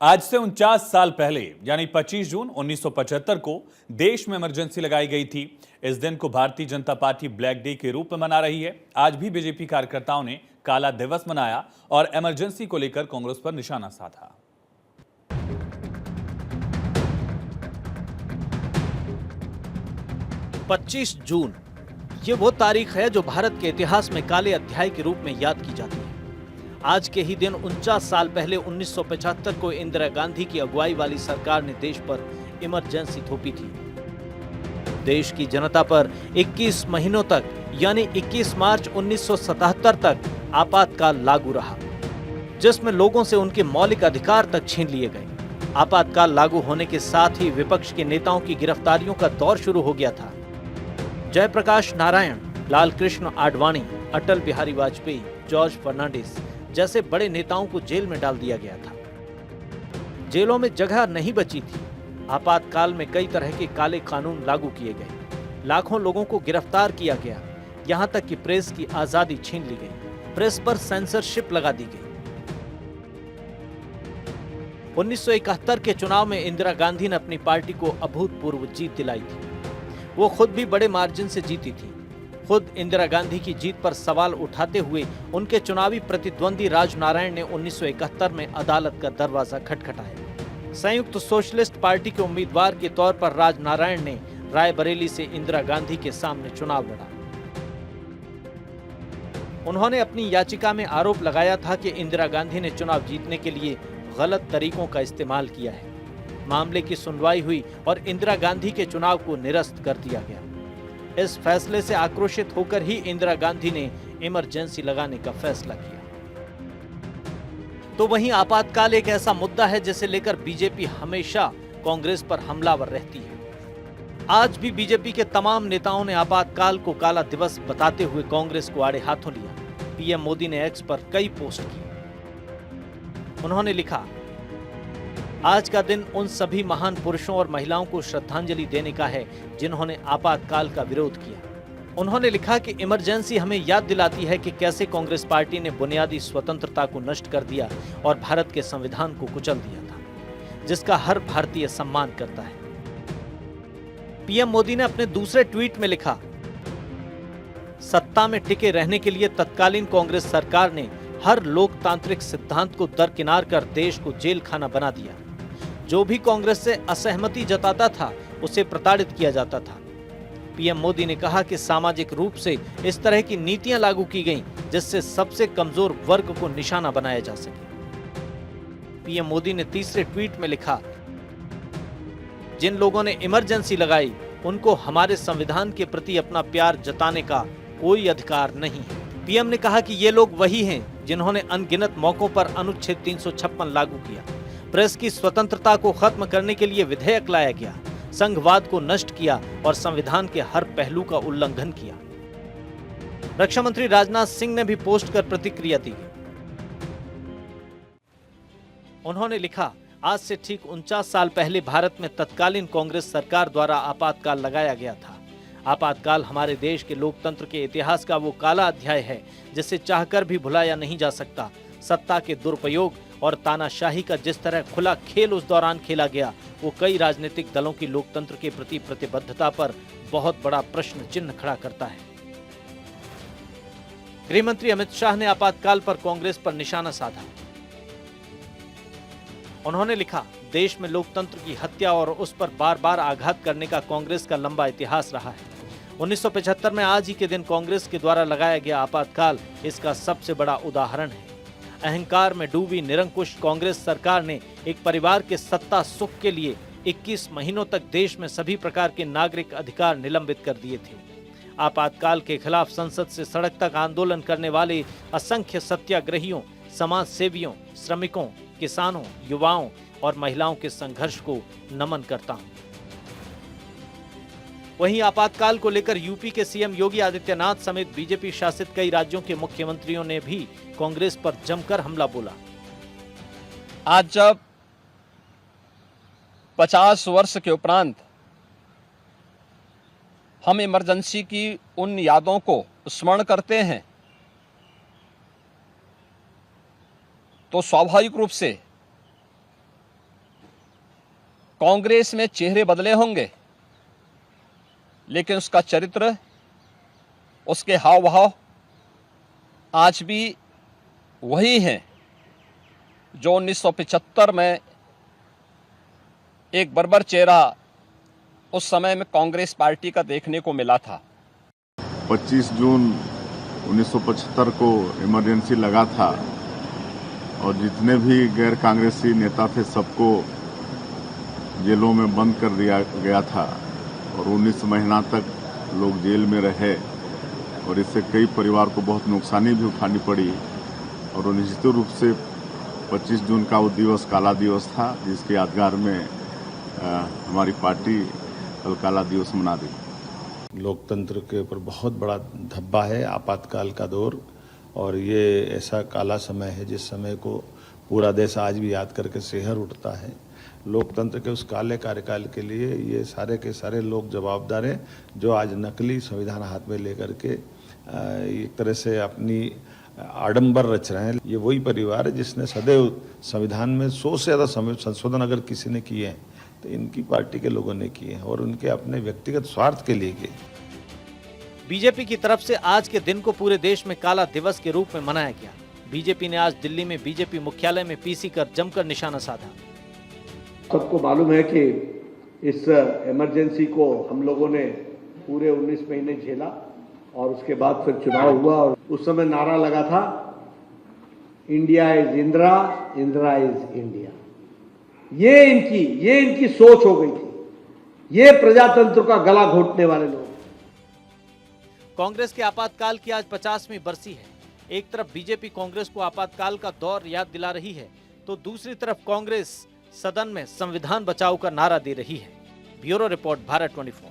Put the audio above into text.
आज से 49 साल पहले यानी 25 जून 1975 को देश में इमरजेंसी लगाई गई थी। इस दिन को Bharatiya Janata party black day के रूप में मना रही है। आज भी बीजेपी कार्यकर्ताओं ने काला दिवस मनाया और इमरजेंसी को लेकर कांग्रेस पर निशाना साधा। पच्चीस जून ये वो तारीख है जो भारत के इतिहास में काले अध्याय के रूप में याद की जाती है। आज के ही दिन 49 साल पहले 1975 को इंदिरा गांधी की अगुवाई वाली सरकार ने देश पर इमरजेंसी थोपी थी। देश की जनता पर 21 महीनों तक यानी 21 मार्च 1977 तक आपातकाल लागू रहा, जिसमें लोगों से उनके मौलिक अधिकार तक छीन लिए गए। आपातकाल लागू होने के साथ ही विपक्ष के नेताओं की गिरफ्तारियों का दौर शुरू हो गया था। जयप्रकाश नारायण, लाल कृष्ण आडवाणी, अटल बिहारी वाजपेयी, जॉर्ज फर्नांडिस जैसे बड़े नेताओं को जेल में डाल दिया गया था। जेलों में जगह नहीं बची थी। आपातकाल में कई तरह के काले कानून लागू किए गए। लाखों लोगों को गिरफ्तार किया गया। यहां तक कि प्रेस की आजादी छीन ली गई। प्रेस पर सेंसरशिप लगा दी गई। 1971 के चुनाव में इंदिरा गांधी ने अपनी पार्टी को अभूतपूर्व जीत दिलाई थी। वो खुद भी बड़े मार्जिन से जीती थी। खुद इंदिरा गांधी की जीत पर सवाल उठाते हुए उनके चुनावी प्रतिद्वंदी राजनारायण ने 1971 में अदालत का दरवाजा खटखटाया। संयुक्त सोशलिस्ट पार्टी के उम्मीदवार के तौर पर राजनारायण ने रायबरेली से इंदिरा गांधी के सामने चुनाव लड़ा। उन्होंने अपनी याचिका में आरोप लगाया था कि इंदिरा गांधी ने चुनाव जीतने के लिए गलत तरीकों का इस्तेमाल किया है। मामले की सुनवाई हुई और इंदिरा गांधी के चुनाव को निरस्त कर दिया गया। इस फैसले से आक्रोशित होकर ही इंदिरा गांधी ने इमरजेंसी लगाने का फैसला किया। तो वहीं आपातकाल एक ऐसा मुद्दा है जिसे लेकर बीजेपी हमेशा कांग्रेस पर हमलावर रहती है। आज भी बीजेपी के तमाम नेताओं ने आपातकाल को काला दिवस बताते हुए कांग्रेस को आड़े हाथों लिया। पीएम मोदी ने एक्स पर कई पोस्ट की। उन्होंने लिखा, आज का दिन उन सभी महान पुरुषों और महिलाओं को श्रद्धांजलि देने का है जिन्होंने आपातकाल का विरोध किया। उन्होंने लिखा कि इमरजेंसी हमें याद दिलाती है कि कैसे कांग्रेस पार्टी ने बुनियादी स्वतंत्रता को नष्ट कर दिया और भारत के संविधान को कुचल दिया था, जिसका हर भारतीय सम्मान करता है। पीएम मोदी ने अपने दूसरे ट्वीट में लिखा, सत्ता में टिके रहने के लिए तत्कालीन कांग्रेस सरकार ने हर लोकतांत्रिक सिद्धांत को दरकिनार कर देश को जेल खाना बना दिया। जो भी कांग्रेस से असहमति जताता था उसे प्रताड़ित किया जाता था। पीएम मोदी ने कहा कि सामाजिक रूप से इस तरह की नीतियां लागू की गईं जिससे सबसे कमजोर वर्ग को निशाना बनाया जा सके। पीएम मोदी ने तीसरे ट्वीट में लिखा, जिन लोगों ने इमरजेंसी लगाई उनको हमारे संविधान के प्रति अपना प्यार जताने का कोई अधिकार नहीं है। पीएम ने कहा कि ये लोग वही हैं जिन्होंने अनगिनत मौकों पर अनुच्छेद 356 लागू किया। प्रेस की स्वतंत्रता को खत्म करने के लिए विधेयक लाया गया, संघवाद को नष्ट किया और संविधान के हर पहलू का उल्लंघन किया। रक्षा मंत्री राजनाथ सिंह ने भी पोस्ट कर प्रतिक्रिया दी। उन्होंने लिखा, आज से ठीक 49 साल पहले भारत में तत्कालीन कांग्रेस सरकार द्वारा आपातकाल लगाया गया था। आपातकाल हमारे देश के लोकतंत्र के इतिहास का वो काला अध्याय है जिसे चाहकर भी भुलाया नहीं जा सकता। सत्ता के दुरुपयोग और तानाशाही का जिस तरह खुला खेल उस दौरान खेला गया, वो कई राजनीतिक दलों की लोकतंत्र के प्रति प्रतिबद्धता पर बहुत बड़ा प्रश्न चिन्ह खड़ा करता है। गृह मंत्री अमित शाह ने आपातकाल पर कांग्रेस पर निशाना साधा। उन्होंने लिखा, देश में लोकतंत्र की हत्या और उस पर बार बार आघात करने का कांग्रेस का लंबा इतिहास रहा है। 1975 में आज ही के दिन कांग्रेस के द्वारा लगाया गया आपातकाल इसका सबसे बड़ा उदाहरण है। अहंकार में डूबी निरंकुश कांग्रेस सरकार ने एक परिवार के सत्ता सुख के लिए 21 महीनों तक देश में सभी प्रकार के नागरिक अधिकार निलंबित कर दिए थे। आपातकाल के खिलाफ संसद से सड़क तक आंदोलन करने वाले असंख्य सत्याग्रहियों, समाज सेवियों, श्रमिकों, किसानों, युवाओं और महिलाओं के संघर्ष को नमन करता हूं। वहीं आपातकाल को लेकर यूपी के सीएम योगी आदित्यनाथ समेत बीजेपी शासित कई राज्यों के मुख्यमंत्रियों ने भी कांग्रेस पर जमकर हमला बोला। आज जब 50 वर्ष के उपरांत हम इमरजेंसी की उन यादों को स्मरण करते हैं तो स्वाभाविक रूप से कांग्रेस में चेहरे बदले होंगे, लेकिन उसका चरित्र, उसके हाव भाव आज भी वही हैं जो 1975 में एक बर्बर चेहरा उस समय में कांग्रेस पार्टी का देखने को मिला था। 25 जून 1975 को इमरजेंसी लगा था और जितने भी गैर कांग्रेसी नेता थे सबको जेलों में बंद कर दिया गया था और 19 महीना तक लोग जेल में रहे और इससे कई परिवार को बहुत नुकसानी भी उठानी पड़ी। और निश्चित रूप से 25 जून का वो दिवस काला दिवस था, जिसके यादगार में हमारी पार्टी कल काला दिवस मना दी। लोकतंत्र के ऊपर बहुत बड़ा धब्बा है आपातकाल का दौर, और ये ऐसा काला समय है जिस समय को पूरा देश आज भी याद करके सिहर उठता है। लोकतंत्र के उस काले कार्यकाल के लिए ये सारे के सारे लोग जवाबदार हैं जो आज नकली संविधान हाथ में लेकर के एक तरह से अपनी आडंबर रच रहे हैं। ये वही परिवार है जिसने सदैव संविधान में 100 से ज़्यादा संशोधन अगर किसी ने किए हैं तो इनकी पार्टी के लोगों ने किए हैं और उनके अपने व्यक्तिगत स्वार्थ के लिए किए। बीजेपी की तरफ से आज के दिन को पूरे देश में काला दिवस के रूप में मनाया गया। बीजेपी ने आज दिल्ली में बीजेपी मुख्यालय में पीसी कर जमकर निशाना साधा। सबको मालूम है कि इस इमरजेंसी को हम लोगों ने पूरे 19 महीने झेला और उसके बाद फिर चुनाव हुआ और उस समय नारा लगा था, India is Indira, Indira is India. ये इनकी सोच हो गई थी। ये प्रजातंत्र का गला घोटने वाले लोग। कांग्रेस के आपातकाल की आज 50वीं बरसी है। एक तरफ बीजेपी कांग्रेस को आपातकाल का दौर याद दिला रही है तो दूसरी तरफ कांग्रेस सदन में संविधान बचाओ का नारा दे रही है। Bureau report, Bharat 24।